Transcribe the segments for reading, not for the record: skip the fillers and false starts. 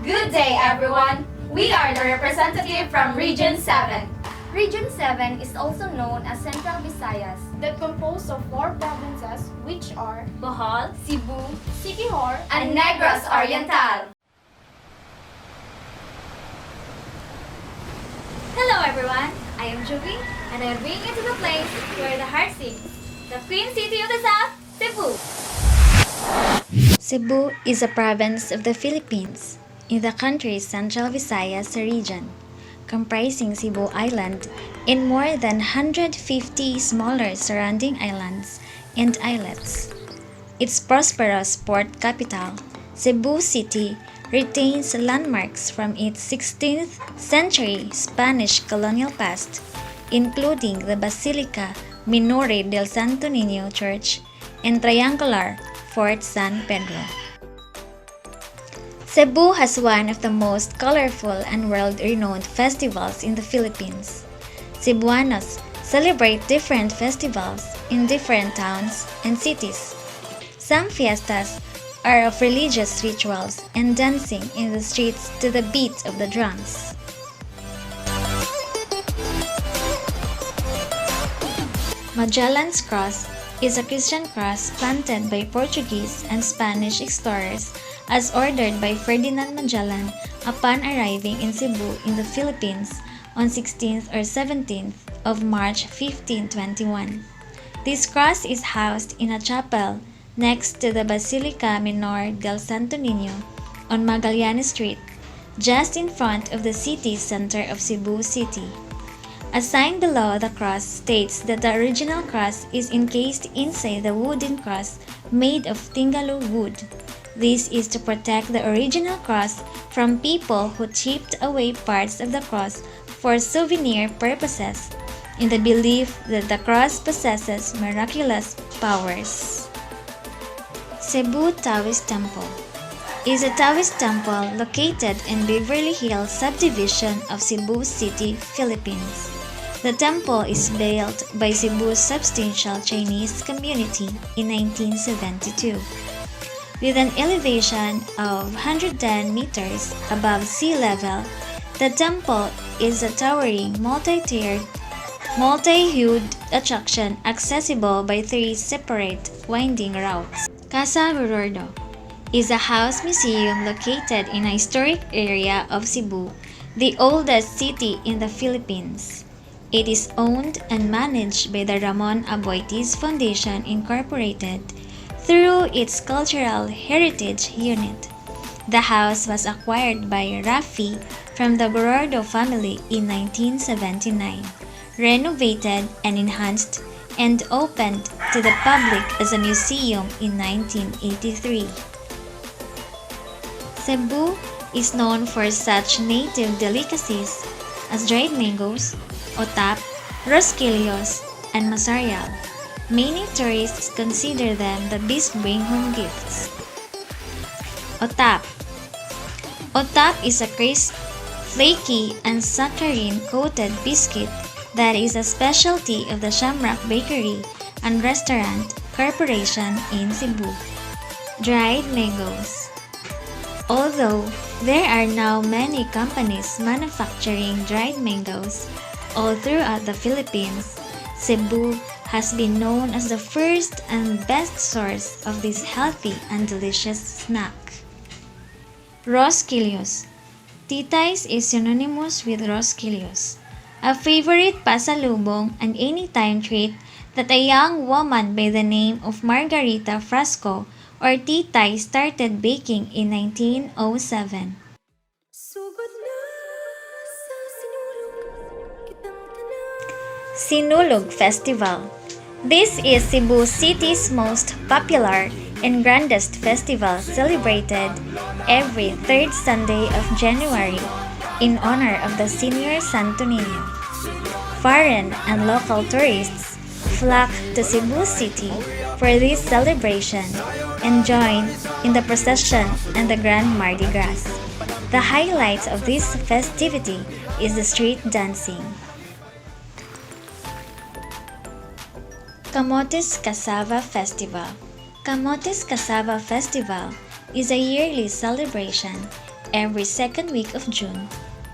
Good day, everyone! We are the representative from Region 7. Region 7 is also known as Central Visayas, that composed of 4 provinces which are Bohol, Cebu, Siquijor, And Negros Oriental. Hello everyone, I am Juby and I will bring you to the place where the heart sings, the Queen City of the South, Cebu. Cebu is a province of the Philippines in the country's Central Visayas region, comprising Cebu Island and more than 150 smaller surrounding islands and islets. Its prosperous port capital, Cebu City, retains landmarks from its 16th century Spanish colonial past, including the Basilica Minore del Santo Niño Church and triangular Fort San Pedro. Cebu has one of the most colorful and world-renowned festivals in the Philippines. Cebuanos celebrate different festivals in different towns and cities. Some fiestas are of religious rituals and dancing in the streets to the beat of the drums. Magellan's Cross is a Christian cross planted by Portuguese and Spanish explorers as ordered by Ferdinand Magellan upon arriving in Cebu in the Philippines on 16th or 17th of March 1521. This cross is housed in a chapel next to the Basilica Minor del Santo Niño on Magallanes Street, just in front of the city center of Cebu City. A sign below the cross states that the original cross is encased inside the wooden cross made of Tingalu wood. This is to protect the original cross from people who chipped away parts of the cross for souvenir purposes, in the belief that the cross possesses miraculous powers. Cebu Taoist Temple is a Taoist temple located in Beverly Hills subdivision of Cebu City, Philippines. The temple is built by Cebu's substantial Chinese community in 1972. With an elevation of 110 meters above sea level, the temple is a towering, multi-tiered, multi-hued attraction accessible by 3 separate winding routes. Casa Berardo is a house museum located in a historic area of Cebu, the oldest city in the Philippines. It is owned and managed by the Ramon Aboitiz Foundation Incorporated through its Cultural Heritage Unit. The house was acquired by Rafi from the Berardo family in 1979, renovated and enhanced, and opened to the public as a museum in 1983. Cebu is known for such native delicacies as dried mangoes, otap, rosquillos, and masarial. Many tourists consider them the best bring-home gifts. Otap. Otap is a crisp, flaky, and saccharine-coated biscuit that is a specialty of the Shamrock Bakery and Restaurant Corporation in Cebu. Dried mangoes. Although there are now many companies manufacturing dried mangoes all throughout the Philippines, Cebu has been known as the first and best source of this healthy and delicious snack. Rosquillos. Titays is synonymous with rosquillos, a favorite pasalubong and anytime treat that a young woman by the name of Margarita Frasco or Titay started baking in 1907. Sinulog Festival. This is Cebu City's most popular and grandest festival, celebrated every third Sunday of January in honor of the senior Santo Niño. Foreign and local tourists flock to Cebu City for this celebration and join in the procession and the Grand Mardi Gras. The highlight of this festivity is the street dancing. Camotes Cassava Festival. Camotes Cassava Festival is a yearly celebration every second week of June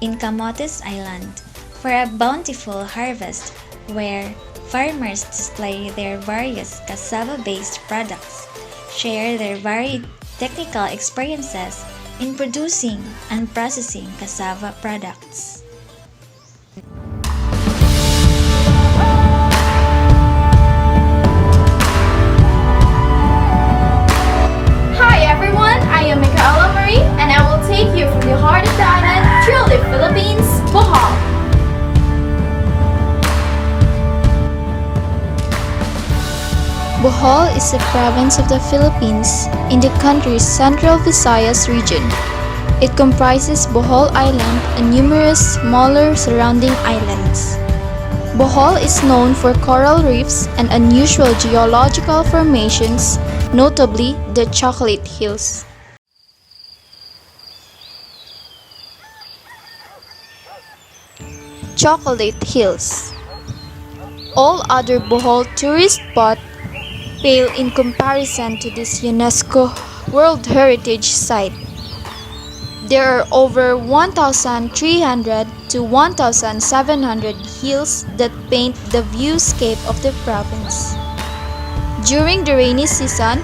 in Camotes Island for a bountiful harvest where farmers display their various cassava-based products, share their varied technical experiences in producing and processing cassava products. Hi everyone, I am Micaela Marie and I will take you from the heart of the island through the Philippines, Bohol. Bohol is a province of the Philippines in the country's central Visayas region. It comprises Bohol Island and numerous smaller surrounding islands. Bohol is known for coral reefs and unusual geological formations, notably the Chocolate Hills. Chocolate Hills. All other Bohol tourist spots pale in comparison to this UNESCO World Heritage Site. There are over 1,300 to 1,700 hills that paint the viewscape of the province. During the rainy season,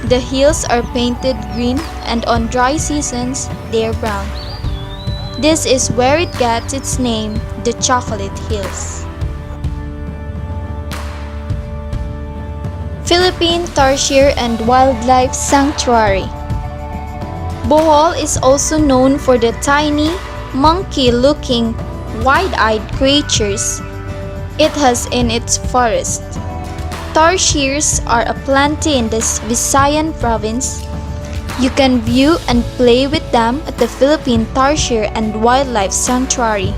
the hills are painted green and on dry seasons, they are brown. This is where it gets its name, the Chocolate Hills. Philippine Tarsier and Wildlife Sanctuary. Bohol is also known for the tiny, monkey-looking, wide-eyed creatures it has in its forest. Tarsiers are aplenty in this Visayan province. You can view and play with them at the Philippine Tarsier and Wildlife Sanctuary.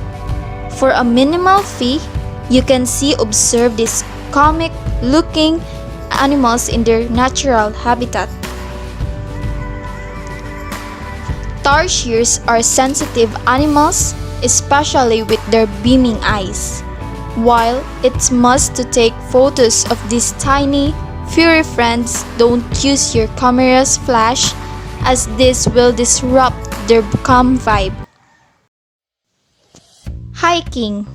For a minimal fee, you can observe these comic-looking animals in their natural habitat. Tarsiers are sensitive animals, especially with their beaming eyes. While it's must to take photos of these tiny, furry friends, don't use your camera's flash as this will disrupt their calm vibe. Hiking.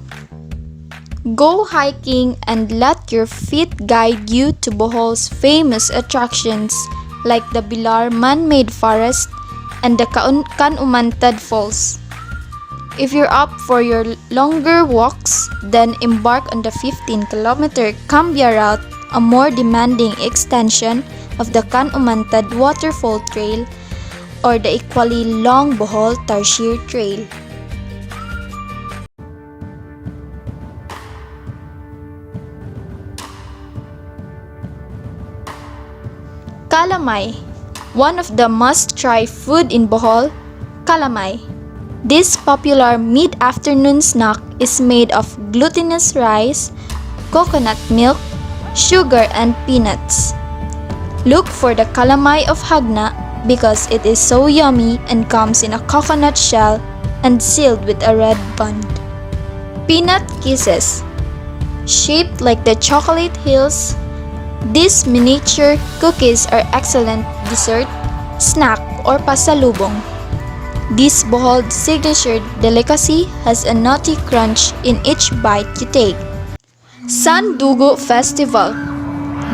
Go hiking and let your feet guide you to Bohol's famous attractions like the Bilar man-made forest and the Kanumantad Falls. If you're up for your longer walks, then embark on the 15-kilometer Cambia route, a more demanding extension of the Kanumantad Waterfall Trail or the equally long Bohol Tarsier Trail. Calamay. One of the must-try food in Bohol, calamay. This popular mid-afternoon snack is made of glutinous rice, coconut milk, sugar and peanuts. Look for the calamay of Hagna because it is so yummy and comes in a coconut shell and sealed with a red band. Peanut kisses. Shaped like the Chocolate Hills, these miniature cookies are excellent dessert, snack, or pasalubong. This Bohol signature delicacy has a nutty crunch in each bite you take. Sandugo Festival.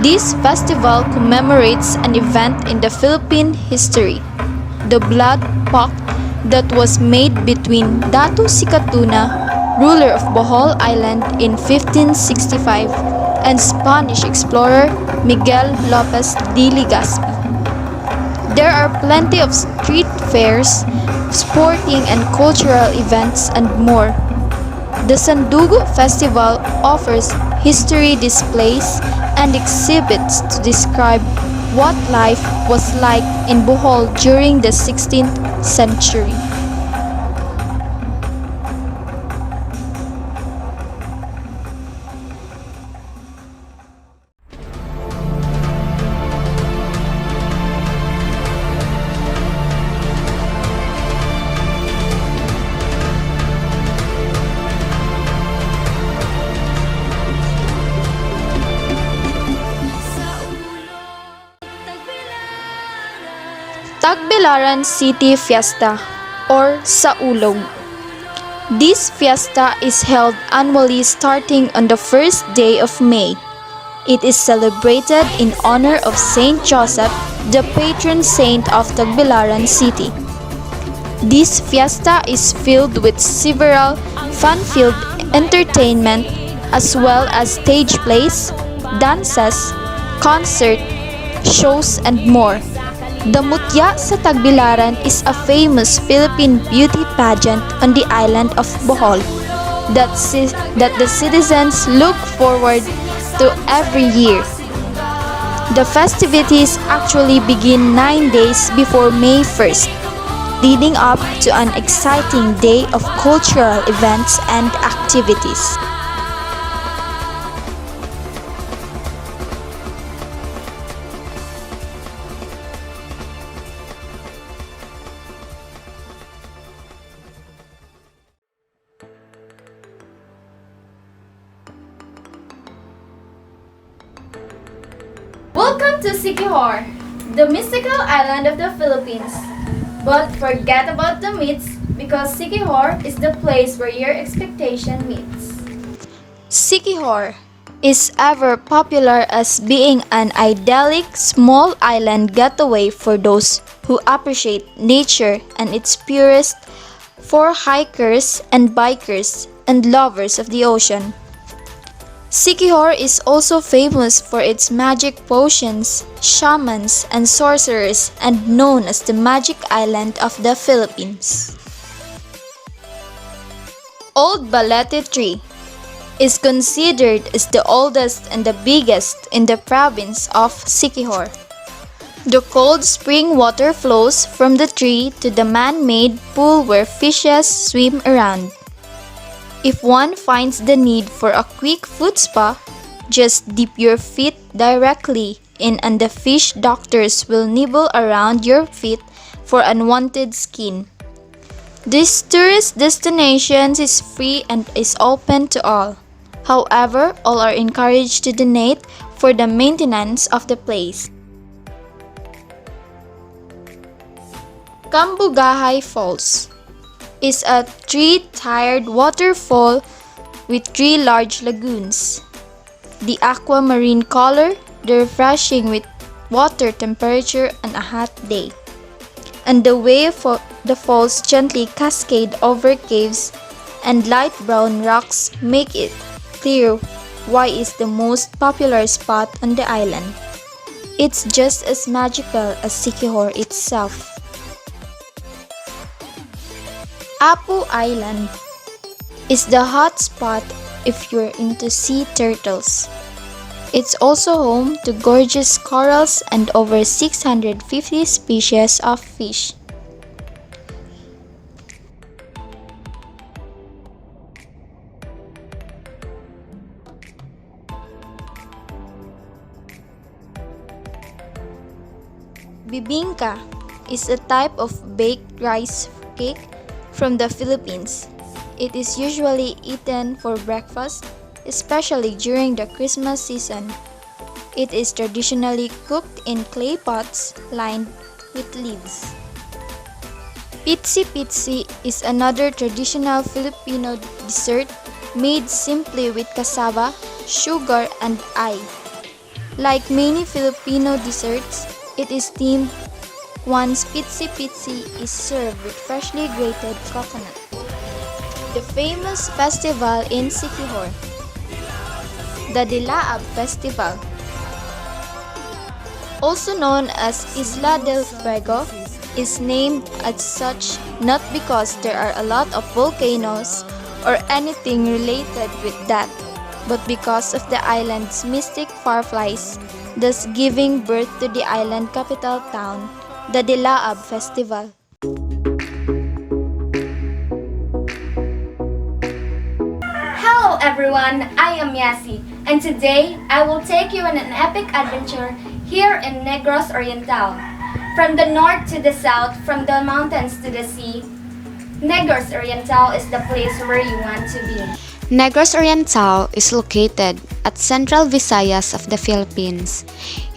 This festival commemorates an event in the Philippine history, the blood pact that was made between Datu Sikatuna, ruler of Bohol Island in 1565, and Spanish explorer Miguel Lopez de Legazpi. There are plenty of street fairs, sporting and cultural events, and more. The Sandugo Festival offers history displays and exhibits to describe what life was like in Bohol during the 16th century. Tagbilaran City Fiesta. or Saulog. This fiesta is held annually starting on the first day of May. It is celebrated in honor of Saint Joseph, the patron saint of Tagbilaran City. This fiesta is filled with several fun-filled entertainment as well as stage plays, dances, concert, shows, and more. The Mutya sa Tagbilaran is a famous Philippine beauty pageant on the island of Bohol that the citizens look forward to every year. The festivities actually begin 9 days before May 1st, leading up to an exciting day of cultural events and activities. Welcome to Siquijor, the mystical island of the Philippines. But forget about the myths because Siquijor is the place where your expectation meets. Siquijor is ever popular as being an idyllic small island getaway for those who appreciate nature and its purest, for hikers and bikers and lovers of the ocean. Siquijor is also famous for its magic potions, shamans, and sorcerers, and known as the Magic Island of the Philippines. Old Balete Tree is considered as the oldest and the biggest in the province of Siquijor. The cold spring water flows from the tree to the man-made pool where fishes swim around. If one finds the need for a quick foot spa, just dip your feet directly in and the fish doctors will nibble around your feet for unwanted skin. This tourist destination is free and is open to all. However, all are encouraged to donate for the maintenance of the place. Cambugahay Falls is a three-tiered waterfall with 3 large lagoons. The aquamarine color, the refreshing with water temperature on a hot day, and the way the falls gently cascade over caves and light brown rocks make it clear why it's the most popular spot on the island. It's just as magical as Siquijor itself. Apu Island is the hot spot if you're into sea turtles. It's also home to gorgeous corals and over 650 species of fish. Bibingka is a type of baked rice cake from the Philippines. It is usually eaten for breakfast, especially during the Christmas season. It is traditionally cooked in clay pots lined with leaves. Pitsi-pitsi is another traditional Filipino dessert made simply with cassava, sugar, and ay. Like many Filipino desserts, it is steamed once pitsi-pitsi is served with freshly grated coconut. The famous festival in Siquijor, the Dilaab Festival, also known as Isla del Fuego, is named as such not because there are a lot of volcanoes or anything related with that, but because of the island's mystic fireflies, thus giving birth to the island capital town, the Dilaab Festival. Hello everyone, I am Yasi, and today I will take you on an epic adventure here in Negros Oriental. From the north to the south, from the mountains to the sea, Negros Oriental is the place where you want to be. Negros Oriental is located at central Visayas of the Philippines.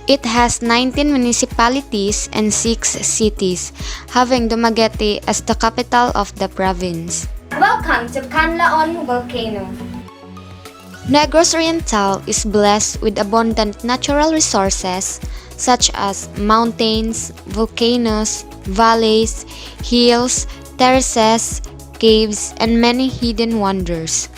It has 19 municipalities and 6 cities, having Dumaguete as the capital of the province. Welcome to Canlaon Volcano. Negros Oriental is blessed with abundant natural resources such as mountains, volcanoes, valleys, hills, terraces, caves, and many hidden wonders.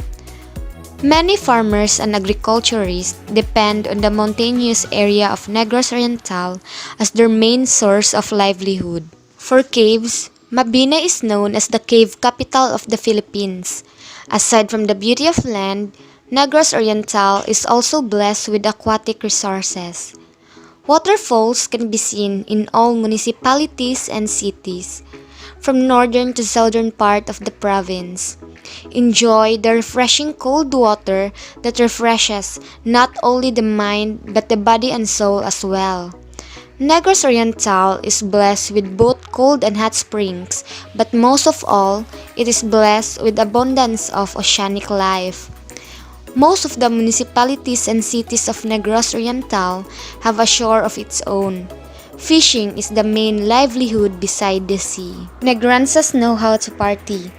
Many farmers and agriculturists depend on the mountainous area of Negros Oriental as their main source of livelihood. For caves, Mabini is known as the cave capital of the Philippines. Aside from the beauty of land, Negros Oriental is also blessed with aquatic resources. Waterfalls can be seen in all municipalities and cities, from northern to southern part of the province. Enjoy the refreshing cold water that refreshes not only the mind but the body and soul as well. Negros Oriental is blessed with both cold and hot springs, but most of all, it is blessed with abundance of oceanic life. Most of the municipalities and cities of Negros Oriental have a shore of its own. Fishing is the main livelihood beside the sea. Negranzas know how to party.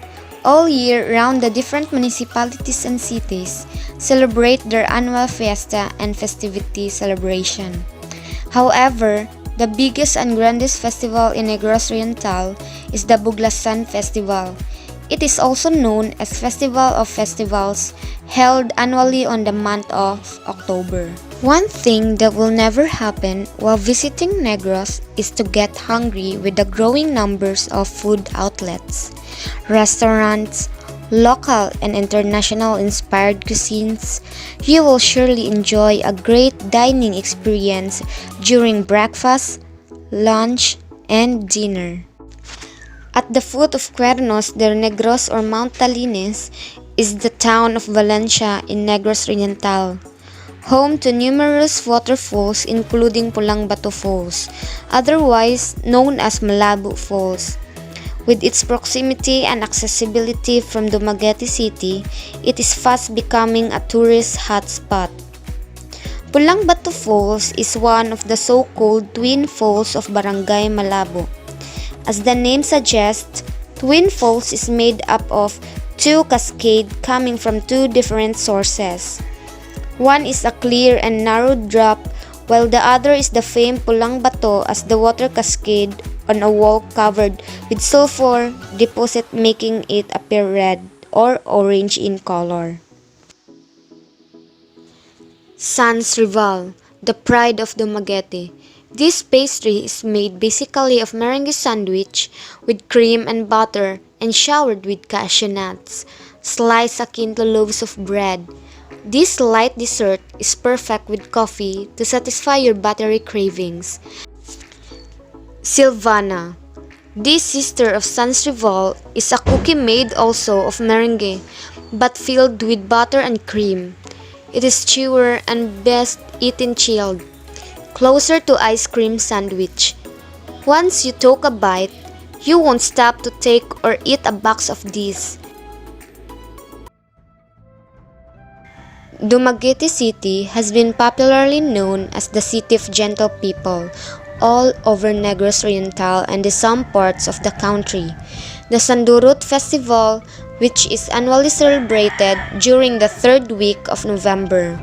All year round, the different municipalities and cities celebrate their annual fiesta and festivity celebration. However, the biggest and grandest festival in Negros Oriental is the Buglasan Festival. It is also known as Festival of Festivals, held annually on the month of October. One thing that will never happen while visiting Negros is to get hungry with the growing numbers of food outlets, restaurants, local and international inspired cuisines. You will surely enjoy a great dining experience during breakfast, lunch, and dinner. At the foot of Cuernos de Negros or Mount Talines is the town of Valencia in Negros Oriental, home to numerous waterfalls including Pulang Bato Falls, otherwise known as Malabo Falls. With its proximity and accessibility from Dumaguete City, it is fast becoming a tourist hotspot. Pulang Bato Falls is one of the so-called twin falls of Barangay Malabo. As the name suggests, Twin Falls is made up of two cascades coming from two different sources. One is a clear and narrow drop, while the other is the famed Pulang Bato as the water cascade on a wall covered with sulfur deposit, making it appear red or orange in color. Sans Rival, the pride of Dumaguete. This pastry is made basically of meringue sandwich with cream and butter and showered with cashew nuts, sliced akin to loaves of bread. This light dessert is perfect with coffee to satisfy your buttery cravings. Silvana. This sister of Sans Rival is a cookie made also of meringue but filled with butter and cream. It is chewer and best eaten chilled, closer to ice cream sandwich. Once you took a bite, you won't stop to take or eat a box of these. Dumaguete City has been popularly known as the City of Gentle People all over Negros Oriental and in some parts of the country. The Sandurut Festival, which is annually celebrated during the third week of November.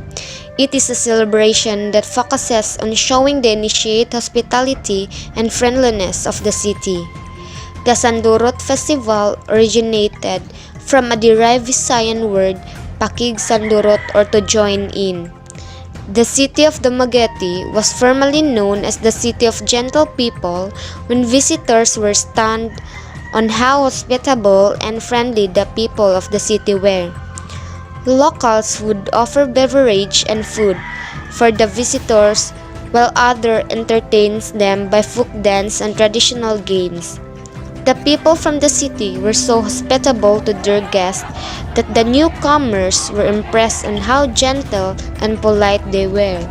It is a celebration that focuses on showing the initiate hospitality and friendliness of the city. The Sandurut Festival originated from a derived Visayan word, pakig sandurot, or to join in. The city of Dumaguete was formerly known as the City of Gentle People when visitors were stunned on how hospitable and friendly the people of the city were. Locals would offer beverage and food for the visitors, while others entertains them by folk dance and traditional games. The people from the city were so hospitable to their guests that the newcomers were impressed on how gentle and polite they were.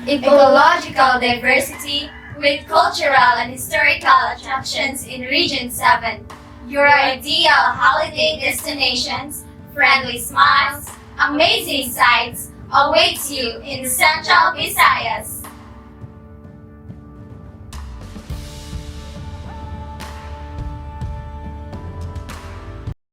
Ecological diversity with cultural and historical attractions in Region 7. your ideal holiday destinations, friendly smiles, amazing sights awaits you in Central Visayas.